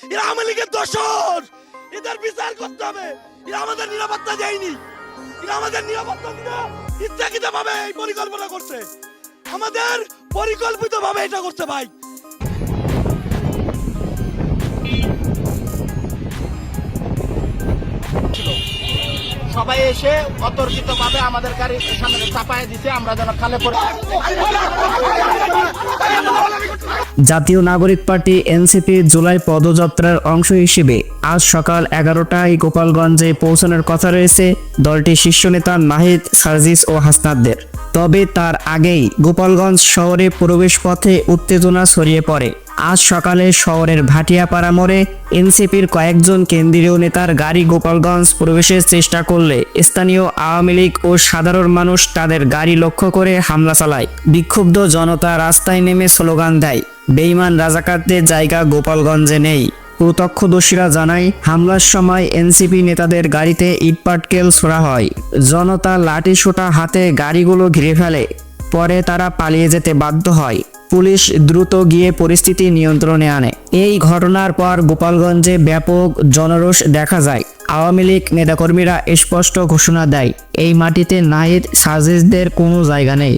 এরা আওয়ামী লীগের দোষর, এদের বিচার করতে হবে। এরা আমাদের নিরাপত্তা দেয়নি, এরা আমাদের নিরাপত্তা দিতে ইচ্ছাকৃত ভাবে এই পরিকল্পনা করছে, আমাদের পরিকল্পিত ভাবে এটা করছে ভাই। সবাই এসে অতর্কিতভাবে আমাদের গাড়ির সামনে চাপায় দিছে, আমরা যেন খালে পড়ে। জাতীয় নাগরিক পার্টি এনসিপি জুলাই পদযাত্রার অংশ হিসেবে আজ সকাল 11টায় গোপালগঞ্জে পৌঁছানোর কথা রয়েছে দলটির শীর্ষ নেতা নাহিদ, সার্জিস ও হাসনাতদের। তবে তার আগেই গোপালগঞ্জ শহরে প্রবেশ পথে উত্তেজনা ছড়িয়ে পড়ে। আজ সকালে শহরের ভাটিয়াপাড়া মোড়ে এনসিপির কয়েকজন কেন্দ্রীয় নেতার গাড়ি গোপালগঞ্জ প্রবেশের চেষ্টা করলে স্থানীয় আওয়ামী লীগ ও সাধারণ মানুষ তাদের গাড়ি লক্ষ্য করে হামলা চালায়। বিক্ষুব্ধ জনতা রাস্তায় নেমে স্লোগান দেয়, বেঈমান রাজাকারদের জায়গা গোপালগঞ্জে নেই। প্রত্যক্ষদর্শীরা জানায়, হামলার সময় এনসিপি নেতাদের গাড়িতে ইটপাটকেল ছোড়া হয়। জনতা লাঠিসোঁটা হাতে গাড়িগুলো ঘিরে ফেলে। পরে তারা পালিয়ে যেতে বাধ্য হয়। পুলিশ দ্রুত গিয়ে পরিস্থিতি নিয়ন্ত্রণে আনে। এই ঘটনার পর গোপালগঞ্জে ব্যাপক জনরোষ দেখা যায়। আওয়ামী লীগ নেতাকর্মীরা স্পষ্ট ঘোষণা দেয়, এই মাটিতে নাহিদ, সার্জিসদের কোনো জায়গা নেই।